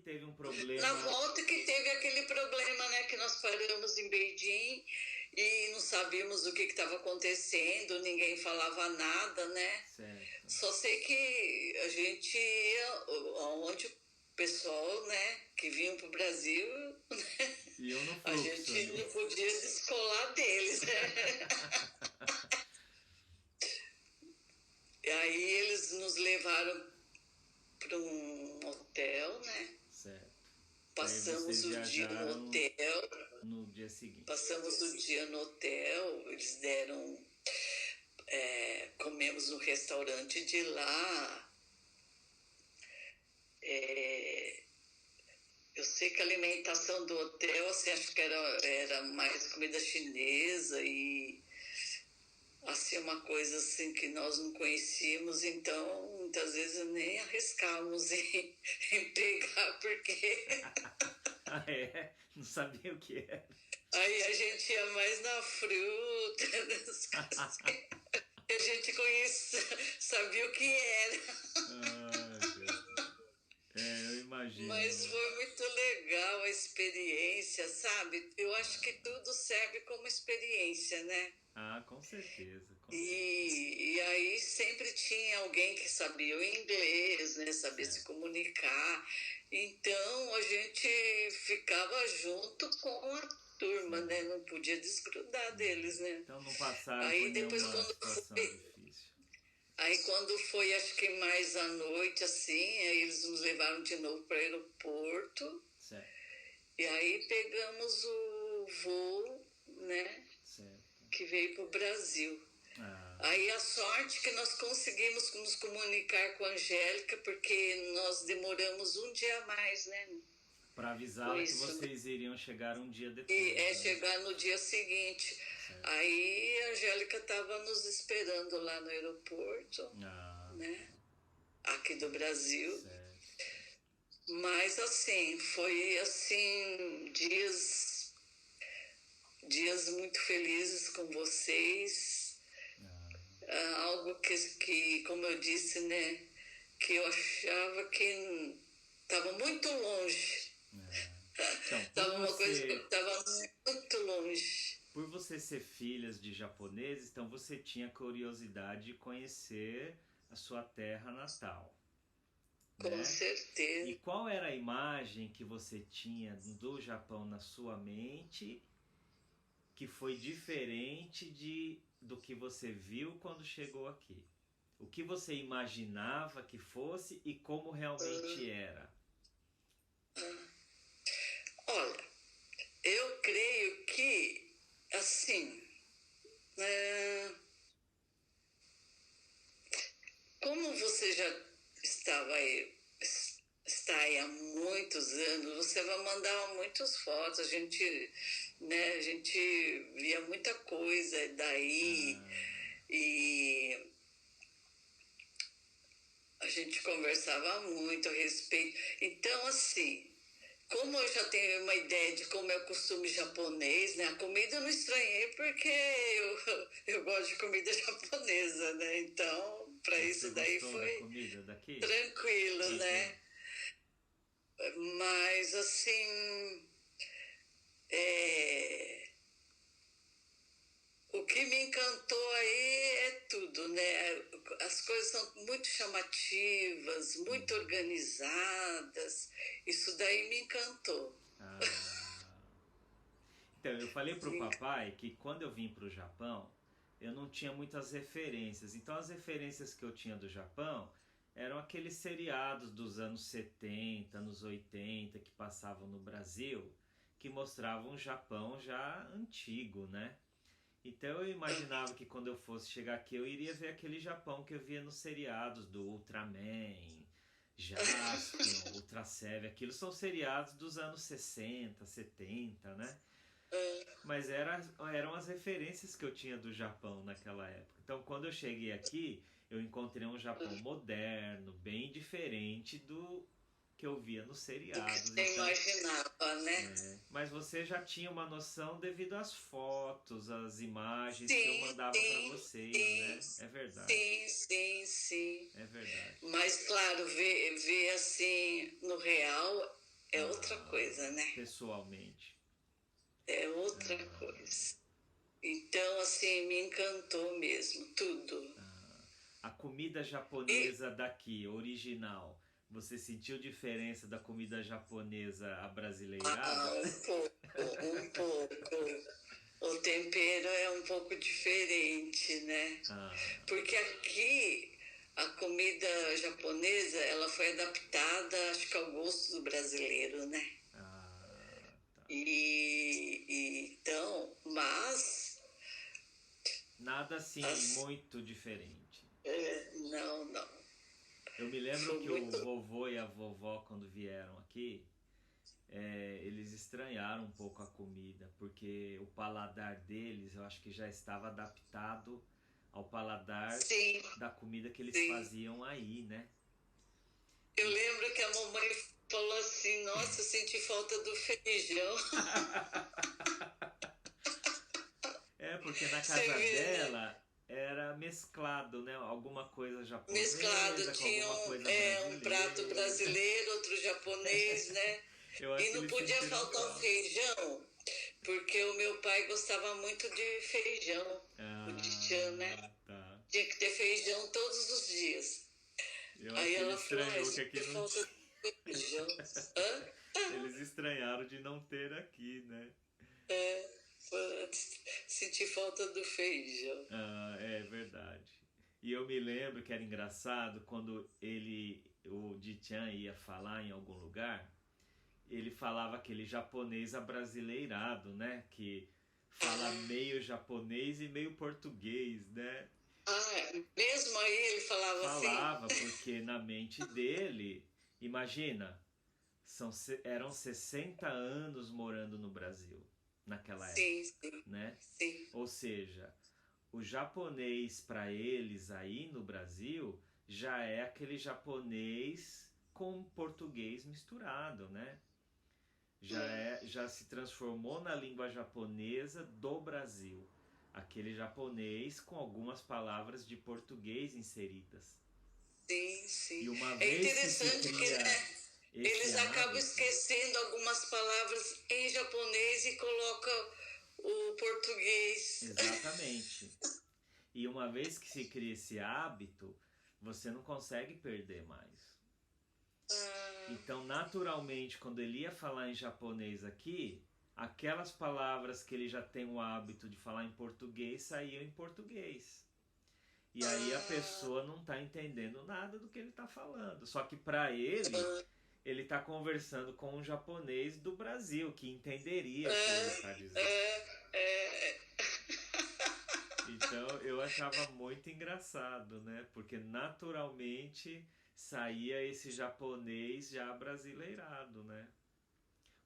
teve um Na problema. volta que teve aquele problema, né? Que nós paramos em Beijing e não sabíamos o que estava acontecendo, ninguém falava nada, né? Certo. Só sei que a gente ia onde o pessoal, né, que vinha para o Brasil, né, E eu no a fluxo gente ali. não podia descolar deles, né? E aí eles nos levaram para um hotel, né? Certo. Daí Passamos vocês o dia no viajaram hotel, no dia seguinte. passamos o dia no hotel, eles deram, comemos no restaurante de lá. Eu sei que a alimentação do hotel, assim, acho que era mais comida chinesa e assim, uma coisa assim que nós não conhecíamos, então muitas vezes nem arriscávamos em pegar, porque Ah, é? Não sabia o que era. aí a gente ia mais na fruta, nas coisas assim, que a gente conhecia, sabia o que era. Ai, Deus. Eu Mas imagino. foi muito legal a experiência, sabe? Eu acho que tudo serve como experiência, né? Ah, com certeza, com certeza. E aí sempre tinha alguém que sabia o inglês, né? Sabia se Certo. comunicar. Então a gente ficava junto com a turma, né? Sim. Não podia desgrudar deles, né? Então não passaram por Aí depois nenhuma situação difícil. quando foi, acho que mais à noite, assim, aí eles nos levaram de novo para o aeroporto. Certo, E aí pegamos o voo, né? certo. Que veio para o Brasil. Ah, Aí a sorte que nós conseguimos nos comunicar com a Angélica, porque nós demoramos um dia a mais, né? para Com avisá-la que isso, né? vocês iriam chegar um dia E depois, né? chegar no dia seguinte. Certo. Aí a Angélica estava nos esperando lá no aeroporto, Ah, né? Aqui do Brasil. certo. Mas assim, foi assim, dias muito felizes com vocês. Algo que, como eu disse, né, que eu achava que estava muito longe. Então, Estava uma coisa que estava muito longe. por você ser filhas de japoneses, então você tinha curiosidade de conhecer a sua terra natal, Com né? E certeza. qual era a imagem que você tinha do Japão na sua mente que foi diferente do que você viu quando chegou aqui? O que você imaginava que fosse e como realmente era? Olha, eu creio que, assim, como você já estava aí, está aí há muitos anos, você vai mandar muitas fotos, a gente via muita coisa daí e a gente conversava muito a respeito. Então, assim, como eu já tenho uma ideia de como é o costume japonês, né? A comida eu não estranhei porque eu gosto de comida japonesa, né? Então, para Você isso daí gostou da foi comida daqui? tranquilo, Tranquilo. né? Mas, assim, o que me encantou aí é tudo, né? As coisas são muito chamativas, muito organizadas. Isso daí me encantou. Ah. Então, eu falei pro Me papai que quando eu vim pro Japão, eu não tinha muitas referências. Então, as referências que eu tinha do Japão eram aqueles seriados dos anos 70, anos 80 que passavam no Brasil, que mostravam um Japão já antigo, né? Então eu imaginava que quando eu fosse chegar aqui eu iria ver aquele Japão que eu via nos seriados do Ultraman, Jaspion, Ultra Seven. Aquilo são seriados dos anos 60, 70, né? Mas eram as referências que eu tinha do Japão naquela época. Então quando eu cheguei aqui, eu encontrei um Japão moderno, bem diferente do que eu via nos do que seriados. você Então, imaginava, né? mas você já tinha uma noção devido às fotos, às imagens que eu Sim, mandava para sim, vocês, sim, né? É verdade, sim, sim, sim. é verdade. Mas, claro, ver assim no real é outra coisa, né? Pessoalmente. É outra coisa. Então, assim, me encantou mesmo, tudo. A comida E, japonesa daqui, original, você sentiu diferença da comida japonesa abrasileirada? um pouco. O tempero é um pouco diferente, né? Ah, Porque aqui a comida japonesa, ela foi adaptada, acho que ao gosto do brasileiro, né? tá. Então, mas Nada assim as, muito diferente. não, não. Eu me lembro Foi que o muito. vovô e a vovó, quando vieram aqui, eles estranharam um pouco a comida, porque o paladar deles, eu acho que já estava adaptado ao paladar Sim, da comida que eles sim. faziam aí, né? Eu lembro que a mamãe falou assim: Nossa, eu senti falta do feijão. Porque na Você casa vê, né? dela era mesclado, né? Alguma coisa Mesclado, japonesa com tinha alguma coisa um prato brasileira. brasileiro, outro japonês, né? Eu acho E que não eles podia sentiram faltar o falta. feijão, porque o meu pai gostava muito de feijão, o Tchan, né? Ah, tá. Tinha que ter feijão todos os dias. Eu acho Aí que ele ela falou, ai, estranhou que aqui senti não falta tinha. do feijão. Hã? Eles estranharam de não ter aqui, né? É, senti falta do feijão. É verdade. E eu me lembro que era engraçado quando o Dichan ia falar em algum lugar, ele falava aquele japonês abrasileirado, né? Que fala Ah, meio japonês e meio português, né? mesmo aí ele falava assim? Falava porque na mente dele, imagina, eram 60 anos morando no Brasil naquela Sim, época, sim, né? sim. Ou seja, o japonês para eles aí no Brasil já é aquele japonês com português misturado, né? Já se transformou na língua japonesa do Brasil. Aquele japonês com algumas palavras de português inseridas. Sim, E sim. uma É vez que se interessante que, cria né, esse eles acabam hábito, esquecendo algumas palavras em japonês e colocam o português. exatamente. E uma vez que se cria esse hábito, você não consegue perder mais. Ah, Então, naturalmente, quando ele ia falar em japonês aqui, aquelas palavras que ele já tem o hábito de falar em português saíam em português. E aí a ah, pessoa não está entendendo nada do que ele está falando. Só que para ele está conversando com um japonês do Brasil que entenderia o que ele está dizendo. é, é, Então eu achava muito engraçado, né? Porque naturalmente saía esse japonês já brasileirado, né?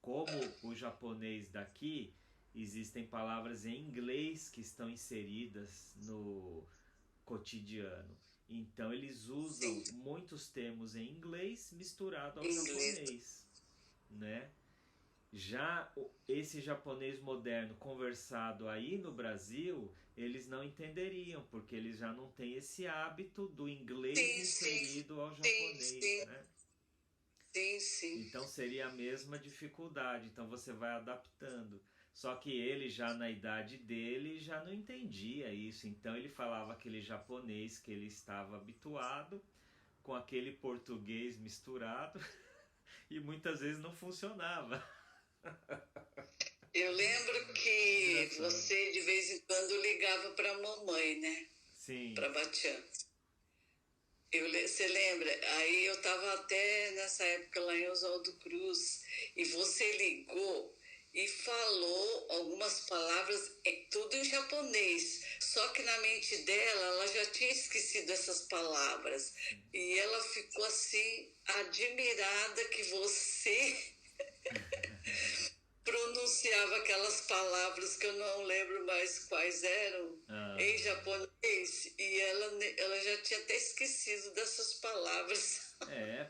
Como o japonês daqui, existem palavras em inglês que estão inseridas no cotidiano. Então eles usam sim, muitos termos em inglês misturado ao inglês. japonês, né? Já esse japonês moderno conversado aí no Brasil, eles não entenderiam, porque eles já não têm esse hábito do inglês Sim, sim, inserido ao sim, japonês, sim, né? sim, sim. Então seria a mesma dificuldade, então você vai adaptando. Só que ele já na idade dele já não entendia isso, então ele falava aquele japonês que ele estava habituado com aquele português misturado e muitas vezes não funcionava. Eu lembro que Engraçado. você de vez em quando ligava para a mamãe, né? Sim, Para Batian. Você lembra? Aí eu estava até nessa época lá em Oswaldo Cruz e você ligou e falou algumas palavras, tudo em japonês. Só que na mente dela, ela já tinha esquecido essas palavras. sim. E ela ficou assim, admirada que você pronunciava aquelas palavras que eu não lembro mais quais eram Ah, em japonês e ela já tinha até esquecido dessas palavras.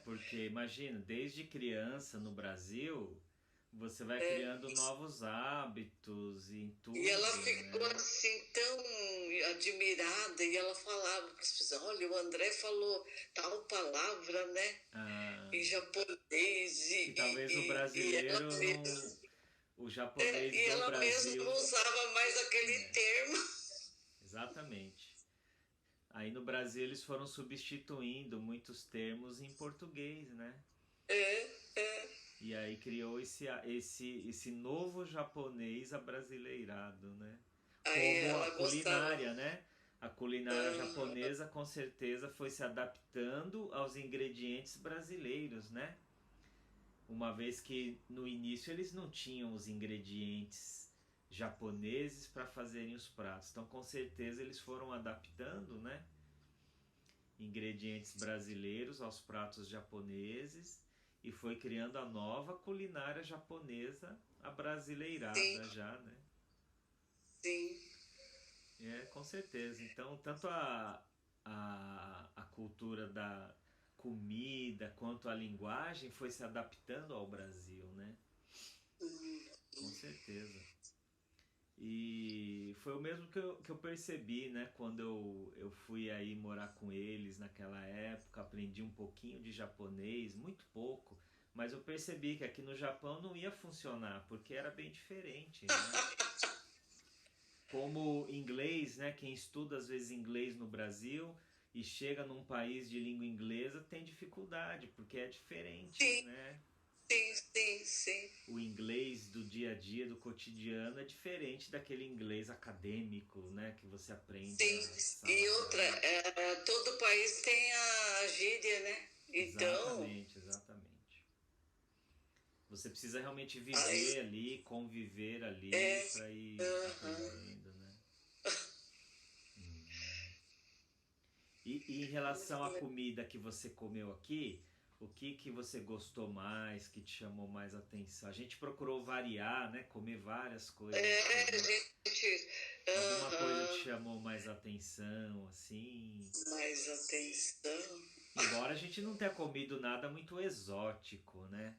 porque imagina, desde criança no Brasil, Você vai criando novos hábitos em tudo, E ela ficou né? assim tão admirada e ela falava para as pessoas, olha, o André falou tal palavra, né? Ah, Em japonês que talvez o e ela brasileiro não, mesma, o japonês e do ela mesma não Brasil, usava mais aquele é, termo. exatamente. Aí no Brasil eles foram substituindo muitos termos em português, né? É, é. E aí criou esse novo japonês abrasileirado, né? Aí Como a ela gostava. culinária, né? A culinária Ah, japonesa com certeza foi se adaptando aos ingredientes brasileiros, né? Uma vez que no início eles não tinham os ingredientes japoneses para fazerem os pratos. Então, com certeza eles foram adaptando, né? Ingredientes brasileiros aos pratos japoneses e foi criando a nova culinária japonesa sim, abrasileirada já, né? sim, É, com certeza. Então, tanto a cultura da comida quanto a linguagem foi se adaptando ao Brasil, né? Com certeza. E foi o mesmo que eu percebi, né? Quando eu fui aí morar com eles naquela época, aprendi um pouquinho de japonês, muito pouco, mas eu percebi que aqui no Japão não ia funcionar, porque era bem diferente, né? Como inglês, né? Quem estuda às vezes inglês no Brasil e chega num país de língua inglesa tem dificuldade, porque é diferente, sim, né? sim, sim, sim. O inglês do dia a dia, do cotidiano, é diferente daquele inglês acadêmico, né? Que você aprende Sim, na sala e de outra, aula. todo país tem a gíria, né? Então, Exatamente, exatamente. Você precisa realmente aí, viver ali, conviver ali, é, para ir aham. aprendendo, né? E em relação à comida que você comeu aqui, o que você gostou mais, que te chamou mais atenção? A gente procurou variar, né? Comer várias coisas diferentes. Gente, Alguma coisa te aham, chamou mais atenção, assim? mais atenção. Embora a gente não tenha comido nada muito exótico, né?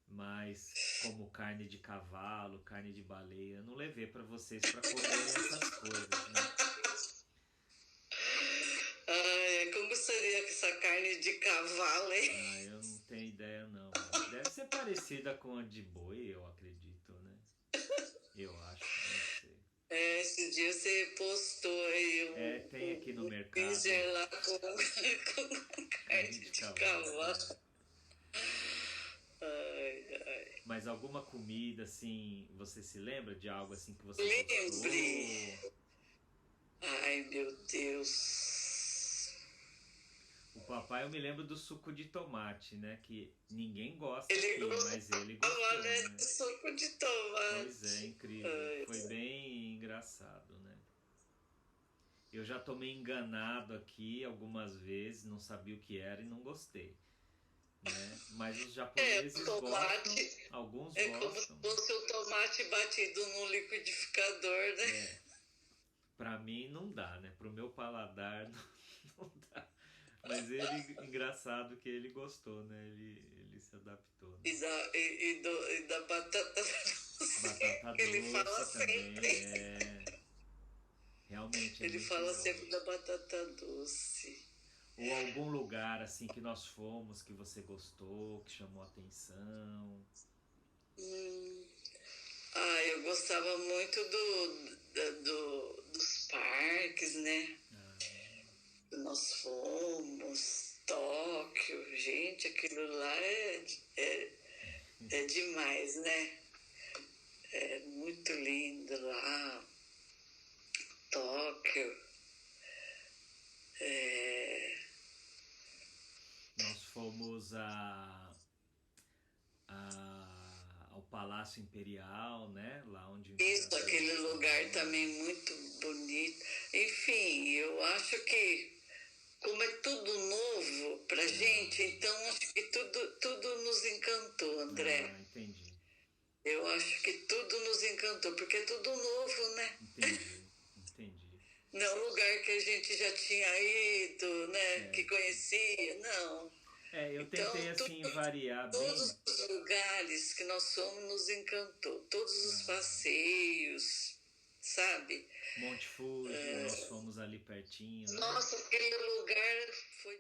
Mas como carne de cavalo, carne de baleia, eu não levei para vocês para comerem essas coisas, né? Ai, como seria essa carne de cavalo, hein? Ah, eu não tenho ideia não, mas deve ser parecida com a de boi, eu acredito, né? Eu acho, não sei. É, esse dia você postou aí É, tem aqui no um mercado freezer lá com carne carne de de cavalo. cavalo. É. Ai, ai. Mas alguma comida assim, você se lembra de algo assim que você Lembre. gostou? Ai, meu Deus. O papai, eu me lembro do suco de tomate, né? Que ninguém gosta Ele aqui, mas ele gostava, gostou, né, né? de suco de Pois é, tomate. incrível. Ai, Foi bem engraçado, né? Eu já tomei enganado aqui algumas vezes, não sabia o que era e não gostei, né? Mas os o japoneses gostam, tomate alguns é como se gostam. fosse o tomate batido no liquidificador, né? É, pra mim não dá, né? Pro meu paladar não dá. Mas ele, engraçado que ele gostou, né? Ele se adaptou, né? E da batata doce, Batata que ele fala doce também, sempre. é. Realmente é Ele muito fala bom. sempre da batata doce. Ou algum lugar assim que nós fomos que você gostou, que chamou a atenção. Hum. Ah, eu gostava muito dos parques, né? Ah, Nós fomos, Tóquio, gente, aquilo lá é demais, né? É muito lindo lá, Tóquio. É, nós fomos ao Palácio Imperial, né? Lá onde o isso, imperador aquele lugar morou. também muito bonito. Enfim, eu acho que como é tudo novo pra gente, Ah, então acho que tudo nos encantou, André. entendi. Eu acho que tudo nos encantou, porque é tudo novo, né? Entendi. Entendi. Não é um lugar que a gente já tinha ido, né? Que Certo. conhecia, não. Eu Então, tentei assim variar todos bem. os lugares que nós fomos nos encantou, todos os Ah, passeios, sabe? Monte Fuji, nós fomos ali pertinho, né? Nossa, aquele lugar foi